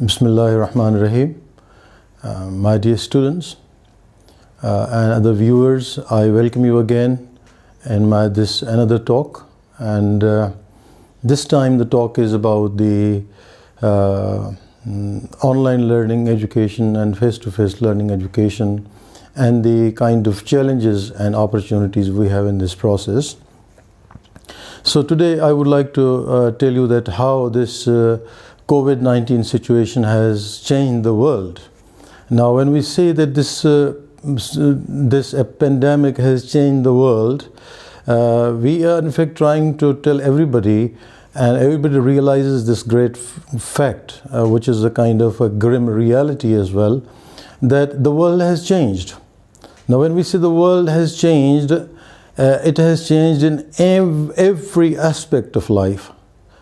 Bismillahir Rahmanir Rahim. My dear students and other viewers, I welcome you again in this another talk. And this time the talk is about the online learning education and face-to-face learning education and the kind of challenges and opportunities we have in this process. So today I would like to tell you that how this COVID-19 situation has changed the world. Now, when we say that this pandemic has changed the world, we are in fact trying to tell everybody, and everybody realizes this great fact, which is a kind of a grim reality as well, that the world has changed. Now, when we say the world has changed, it has changed in every aspect of life.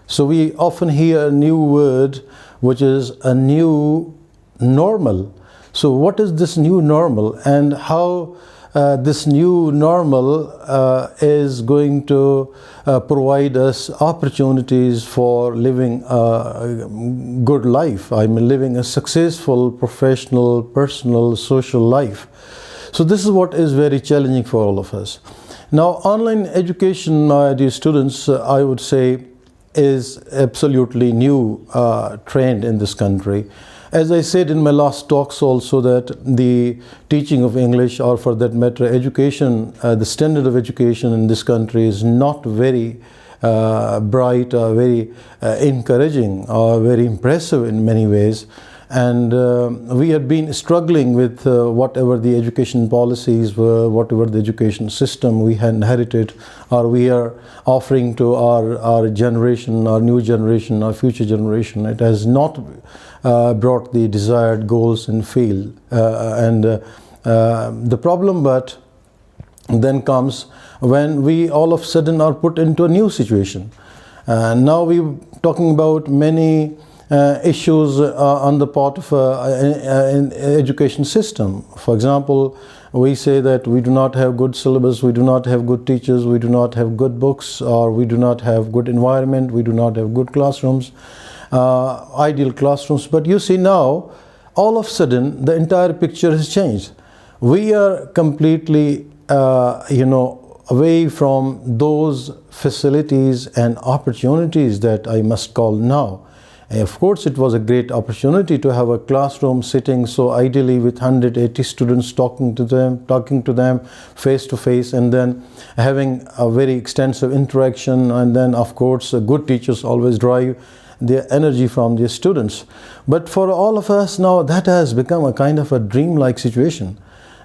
So we often hear a new word, which is a new normal. So what is this new normal, and how this new normal is going to provide us opportunities for living a good life? I mean, living a successful, professional, personal, social life. So this is what is very challenging for all of us. Now, online education, my dear students, I would say, is absolutely new trend in this country. As I said in my last talks also, that the teaching of English, or for that matter education, the standard of education in this country is not very bright or very encouraging or very impressive in many ways. And we had been struggling with whatever the education policies were, whatever the education system we had inherited, or we are offering to our generation, our new generation, our future generation. It has not brought the desired goals in field. The problem but then comes when we all of a sudden are put into a new situation. Now we're talking about many issues on the part of an education system. For example, we say that we do not have good syllabus, we do not have good teachers, we do not have good books, or we do not have good environment, we do not have good classrooms, ideal classrooms. But you see now, all of a sudden, the entire picture has changed. We are completely, away from those facilities and opportunities that I must call now. Of course, it was a great opportunity to have a classroom sitting so ideally with 180 students, talking to them face to face, and then having a very extensive interaction. And then, of course, good teachers always drive their energy from their students. But for all of us now, that has become a kind of a dreamlike situation.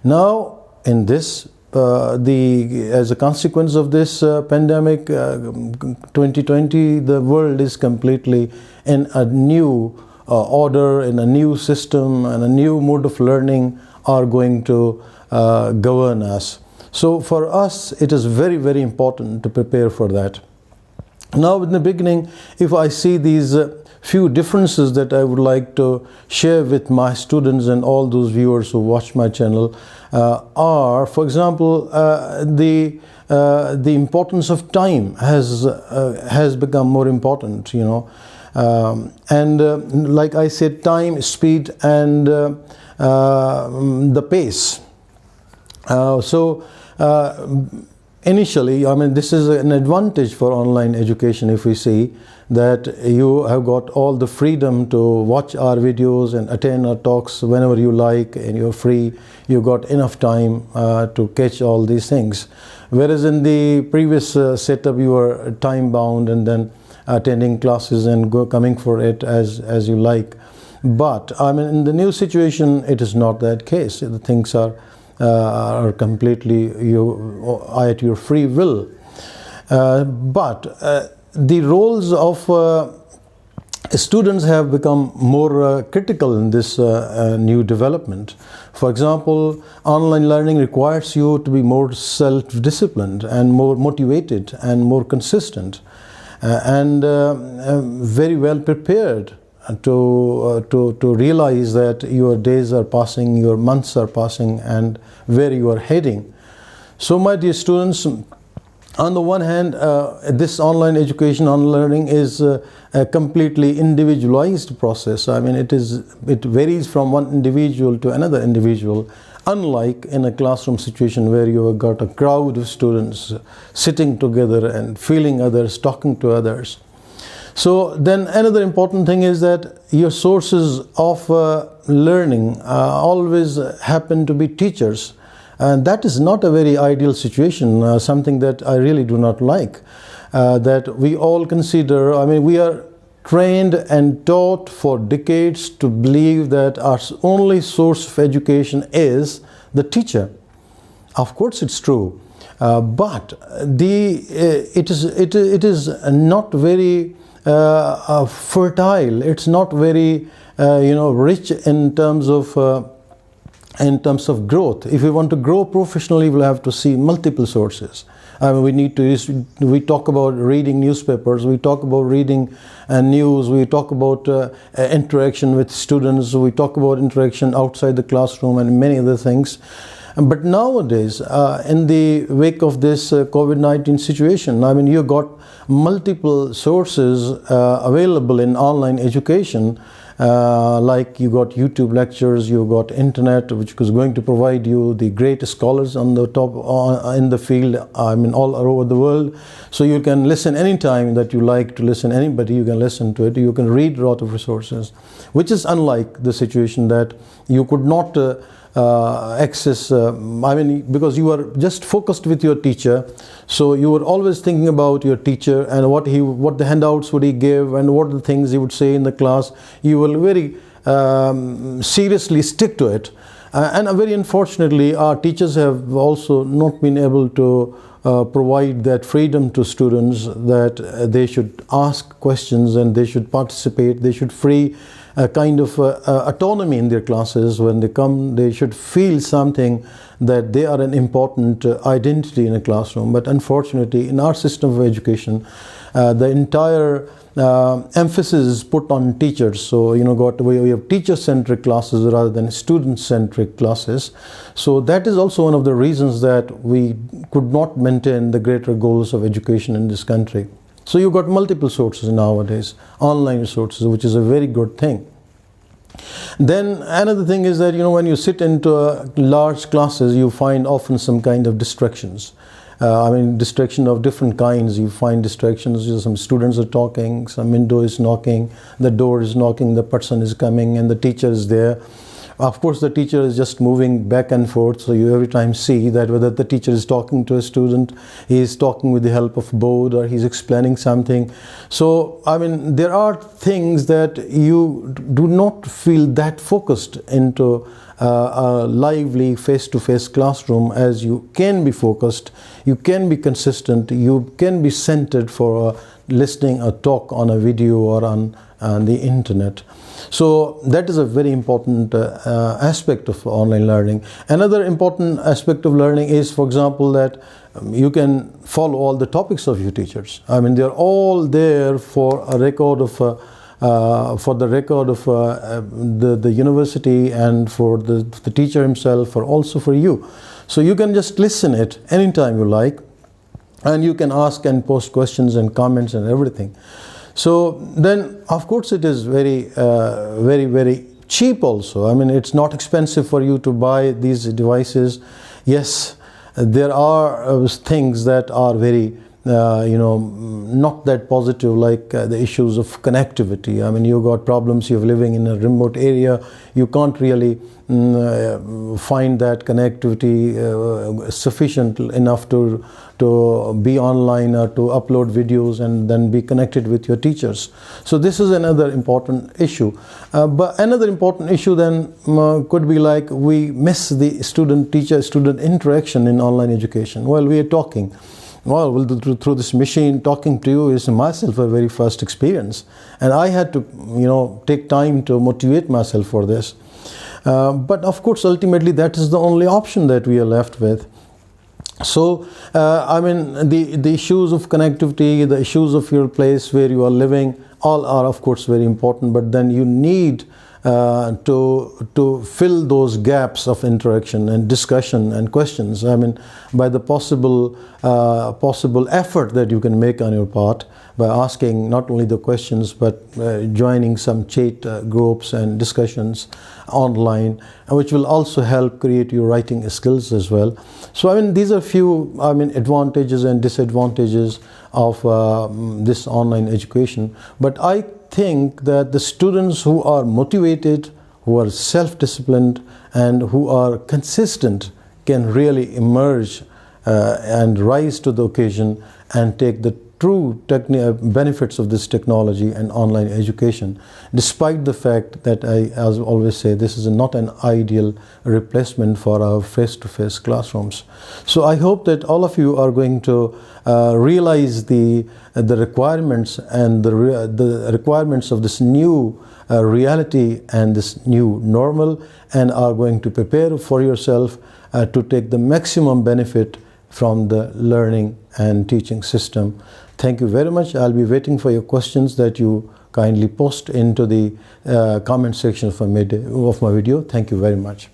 Now, in this as a consequence of this pandemic, 2020, the world is completely in a new order, in a new system, and a new mode of learning are going to govern us. So for us, it is very, very important to prepare for that. Now, in the beginning, if I see these few differences that I would like to share with my students and all those viewers who watch my channel, are, for example, the importance of time has become more important, like I said, time, speed, and the pace. Initially, I mean, this is an advantage for online education if we see that you have got all the freedom to watch our videos and attend our talks whenever you like, and you're free. You got enough time to catch all these things. Whereas in the previous setup, you were time bound and then attending classes and coming for it as you like. But I mean, in the new situation, it is not that case. The things are completely at your free will. But the roles of students have become more critical in this new development. For example, online learning requires you to be more self-disciplined and more motivated and more consistent and very well prepared to realize that your days are passing, your months are passing, and where you are heading. So my dear students, On the one hand, this online education, online learning is a completely individualized process. I mean, it varies from one individual to another individual, unlike in a classroom situation where you have got a crowd of students sitting together and feeling others, talking to others. So then another important thing is that your sources of learning always happen to be teachers. And that is not a very ideal situation, something that I really do not like. That we all consider, I mean, we are trained and taught for decades to believe that our only source of education is the teacher. Of course it's true, but it is not very fertile. It's not very rich in terms of growth. If we want to grow professionally, we'll have to see multiple sources. I mean, we talk about reading newspapers, we talk about reading news, we talk about interaction with students, we talk about interaction outside the classroom and many other things. But nowadays, in the wake of this COVID-19 situation, I mean, you got multiple sources available in online education. Like you got YouTube lectures, you got internet, which is going to provide you the great scholars on the top in the field, I mean, all over the world. So you can listen anytime that you like to listen. Anybody, you can listen to it. You can read a lot of resources, which is unlike the situation that you could not access. I mean, because you are just focused with your teacher, so you were always thinking about your teacher and what the handouts would he give and what the things he would say in the class. You will very seriously stick to it, and very unfortunately, our teachers have also not been able to provide that freedom to students, that they should ask questions and they should participate. They should free a kind of autonomy in their classes. When they come, they should feel something, that they are an important identity in a classroom. But unfortunately, in our system of education, the entire emphasis is put on teachers. So we have teacher-centric classes rather than student-centric classes. So that is also one of the reasons that we could not maintain the greater goals of education in this country. So you've got multiple sources nowadays, online resources, which is a very good thing. Then another thing is that, when you sit into large classes, you find often some kind of distractions. I mean, distraction of different kinds. You find distractions. Some students are talking, some window is knocking, the door is knocking, the person is coming, and the teacher is there. Of course, the teacher is just moving back and forth, so you every time see that whether the teacher is talking to a student, he is talking with the help of board, or he's explaining something. So, I mean, there are things that you do not feel that focused into a lively face-to-face classroom as you can be focused, you can be consistent, you can be centered for listening a talk on a video or on the internet. So that is a very important aspect of online learning. Another important aspect of learning is, for example, that you can follow all the topics of your teachers. I mean, they're all there for a record of the university and for the teacher himself, or also for you. So you can just listen it anytime you like, and you can ask and post questions and comments and everything. So then, of course, it is very, very cheap also. I mean, it's not expensive for you to buy these devices. Yes, there are things that are very, not that positive, like the issues of connectivity. I mean, you got problems, you're living in a remote area, you can't really find that connectivity sufficient enough to be online or to upload videos and then be connected with your teachers. So this is another important issue. But another important issue then could be like we miss the student-teacher-student interaction in online education. While we are talking, well, through this machine, talking to you is myself a very first experience, and I had to take time to motivate myself for this. But of course, ultimately, that is the only option that we are left with. So, I mean, the issues of connectivity, the issues of your place where you are living, all are, of course, very important. But then you need to fill those gaps of interaction and discussion and questions. I mean, by the possible effort that you can make on your part by asking not only the questions but joining some chat groups and discussions online, which will also help create your writing skills as well. So I mean, these are few advantages and disadvantages of this online education. But I think that the students who are motivated, who are self-disciplined, and who are consistent can really emerge and rise to the occasion and take the true benefits of this technology and online education, despite the fact that I, as always say, this is not an ideal replacement for our face-to-face classrooms. So I hope that all of you are going to realize the requirements and the requirements of this new reality and this new normal, and are going to prepare for yourself to take the maximum benefit from the learning and teaching system. Thank you very much. I'll be waiting for your questions that you kindly post into the comment section of my video. Thank you very much.